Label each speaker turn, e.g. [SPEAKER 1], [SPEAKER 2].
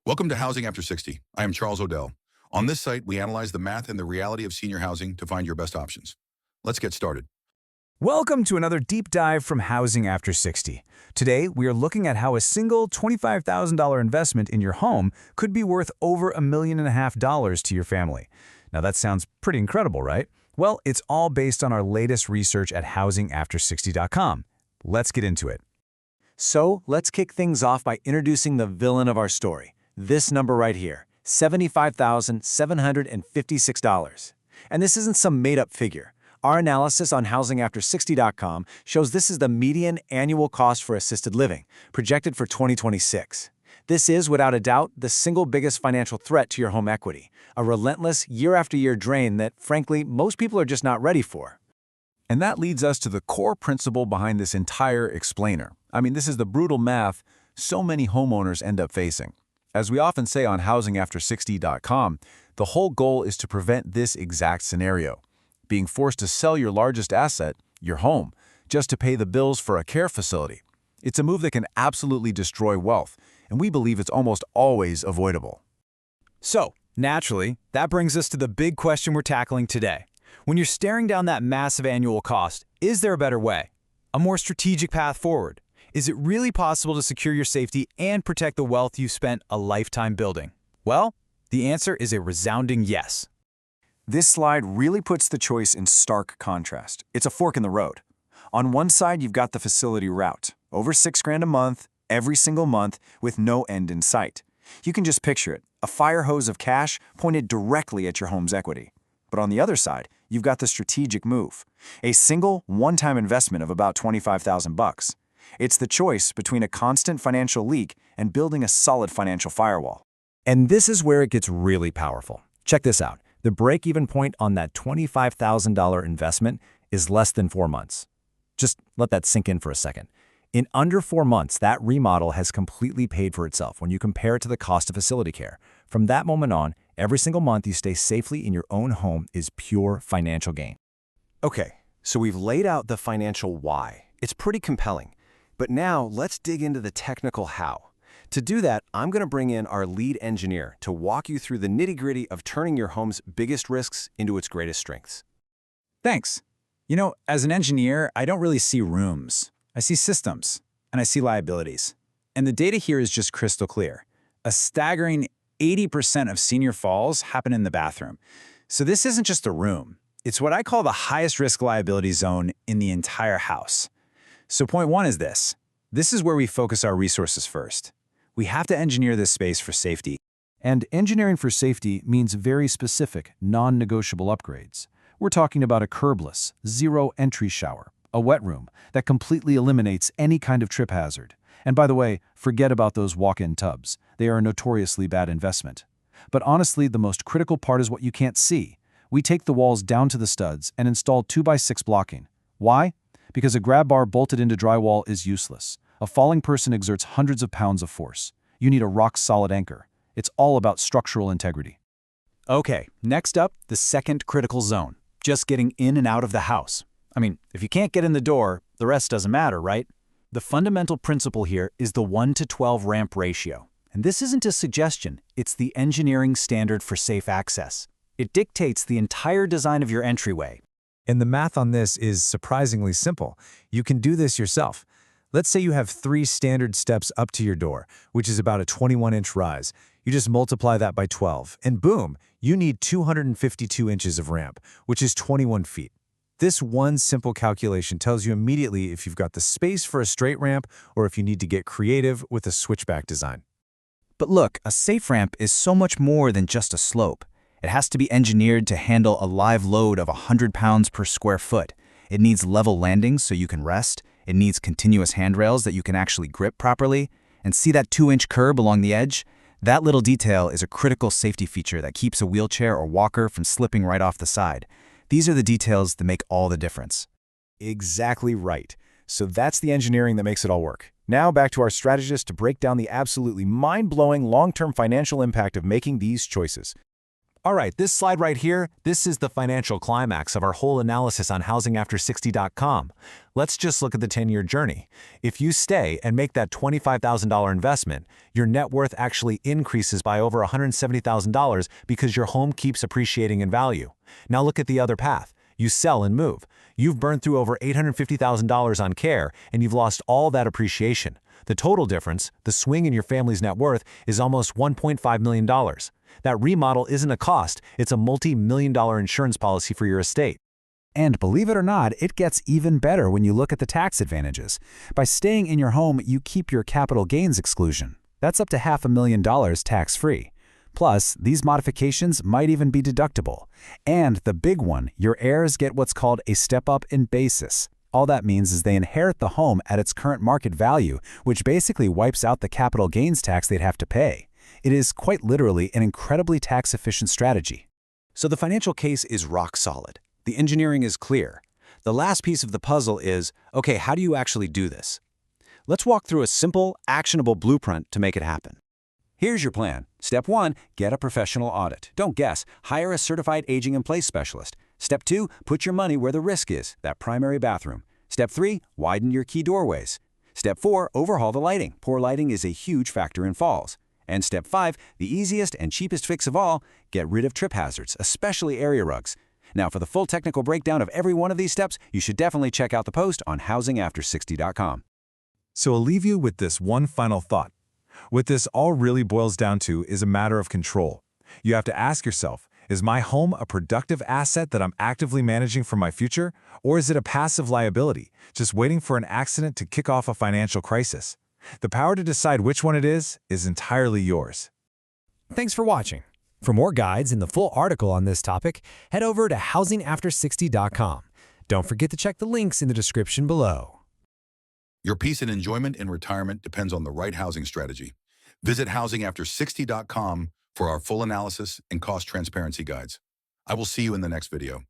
[SPEAKER 1] Welcome to Housing After 60. I am Charles Odell. On this site, we analyze the math and the reality of senior housing to find your best options. Let's get started.
[SPEAKER 2] Welcome to another deep dive from Housing After 60. Today, we are looking at how a single $25,000 investment in your home could be worth over $1.5 million to your family. Now that sounds pretty incredible, right? Well, it's all based on our latest research at housingafter60.com. Let's get into it.
[SPEAKER 3] So, let's kick things off by introducing the villain of our story. This number right here, $75,756. And this isn't some made-up figure. Our analysis on housingafter60.com shows this is the median annual cost for assisted living, projected for 2026. This is, without a doubt, the single biggest financial threat to your home equity, a relentless year-after-year drain that, frankly, most people are just not ready for.
[SPEAKER 2] And that leads us to the core principle behind this entire explainer. I mean, this is the brutal math so many homeowners end up facing. As we often say on housingafter60.com, the whole goal is to prevent this exact scenario, being forced to sell your largest asset, your home, just to pay the bills for a care facility. It's a move that can absolutely destroy wealth, and we believe it's almost always avoidable.
[SPEAKER 4] So, naturally, that brings us to the big question we're tackling today. When you're staring down that massive annual cost, is there a better way? A more strategic path forward? Is it really possible to secure your safety and protect the wealth you spent a lifetime building? Well, the answer is a resounding yes.
[SPEAKER 3] This slide really puts the choice in stark contrast. It's a fork in the road. On one side, you've got the facility route, over $6,000 a month, every single month, with no end in sight. You can just picture it, a fire hose of cash pointed directly at your home's equity. But on the other side, you've got the strategic move, a single, one-time investment of about $25,000. It's the choice between a constant financial leak and building a solid financial firewall.
[SPEAKER 4] And this is where it gets really powerful. Check this out. The break-even point on that $25,000 investment is less than 4 months. Just let that sink in for a second. In under 4 months, that remodel has completely paid for itself when you compare it to the cost of facility care. From that moment on, every single month you stay safely in your own home is pure financial gain.
[SPEAKER 3] Okay, so we've laid out the financial why. It's pretty compelling. But now let's dig into the technical how. To do that, I'm going to bring in our lead engineer to walk you through the nitty-gritty of turning your home's biggest risks into its greatest strengths.
[SPEAKER 4] Thanks. You know, as an engineer, I don't really see rooms. I see systems, and I see liabilities. And the data here is just crystal clear. A staggering 80% of senior falls happen in the bathroom. So this isn't just a room. It's what I call the highest risk liability zone in the entire house. So point one is this. This is where we focus our resources first. We have to engineer this space for safety.
[SPEAKER 2] And engineering for safety means very specific, non-negotiable upgrades. We're talking about a curbless, zero-entry shower, a wet room that completely eliminates any kind of trip hazard. And by the way, forget about those walk-in tubs. They are a notoriously bad investment. But honestly, the most critical part is what you can't see. We take the walls down to the studs and install 2x6 blocking. Why? Because a grab bar bolted into drywall is useless. A falling person exerts hundreds of pounds of force. You need a rock-solid anchor. It's all about structural integrity.
[SPEAKER 4] Okay, next up, the second critical zone, just getting in and out of the house. I mean, if you can't get in the door, the rest doesn't matter, right? The fundamental principle here is the 1:12 ramp ratio. And this isn't a suggestion, it's the engineering standard for safe access. It dictates the entire design of your entryway.
[SPEAKER 2] And the math on this is surprisingly simple. You can do this yourself. Let's say you have 3 standard steps up to your door, which is about a 21-inch rise. You just multiply that by 12, and boom, you need 252 inches of ramp, which is 21 feet. This one simple calculation tells you immediately if you've got the space for a straight ramp or if you need to get creative with a switchback design.
[SPEAKER 4] But look, a safe ramp is so much more than just a slope. It has to be engineered to handle a live load of 100 pounds per square foot. It needs level landings so you can rest. It needs continuous handrails that you can actually grip properly. And see that 2-inch curb along the edge? That little detail is a critical safety feature that keeps a wheelchair or walker from slipping right off the side. These are the details that make all the difference.
[SPEAKER 3] Exactly right. So that's the engineering that makes it all work. Now back to our strategist to break down the absolutely mind-blowing long-term financial impact of making these choices. All right, this slide right here, this is the financial climax of our whole analysis on housingafter60.com. Let's just look at the 10-year journey. If you stay and make that $25,000 investment, your net worth actually increases by over $170,000 because your home keeps appreciating in value. Now look at the other path. You sell and move. You've burned through over $850,000 on care, and you've lost all that appreciation. The total difference, the swing in your family's net worth, is almost $1.5 million. That remodel isn't a cost, it's a multi-million-dollar insurance policy for your estate.
[SPEAKER 2] And believe it or not, it gets even better when you look at the tax advantages. By staying in your home, you keep your capital gains exclusion. That's up to $500,000 tax-free. Plus, these modifications might even be deductible. And the big one, your heirs get what's called a step-up in basis. All that means is they inherit the home at its current market value, which basically wipes out the capital gains tax they'd have to pay. It is quite literally an incredibly tax-efficient strategy.
[SPEAKER 5] So the financial case is rock solid. The engineering is clear. The last piece of the puzzle is, okay, how do you actually do this? Let's walk through a simple, actionable blueprint to make it happen.
[SPEAKER 2] Here's your plan. Step 1, get a professional audit. Don't guess. Hire a certified aging-in-place specialist. Step 2, put your money where the risk is, that primary bathroom. Step 3, widen your key doorways. Step 4, overhaul the lighting. Poor lighting is a huge factor in falls. And Step 5, the easiest and cheapest fix of all, get rid of trip hazards, especially area rugs. Now, for the full technical breakdown of every one of these steps, you should definitely check out the post on housingafter60.com.
[SPEAKER 3] So I'll leave you with this one final thought. What this all really boils down to is a matter of control. You have to ask yourself, is my home a productive asset that I'm actively managing for my future, or is it a passive liability, just waiting for an accident to kick off a financial crisis? The power to decide which one it is entirely yours.
[SPEAKER 6] Thanks for watching. For more guides and the full article on this topic, head over to housingafter60.com. Don't forget to check the links in the description below.
[SPEAKER 1] Your peace and enjoyment in retirement depends on the right housing strategy. Visit housingafter60.com for our full analysis and cost transparency guides. I will see you in the next video.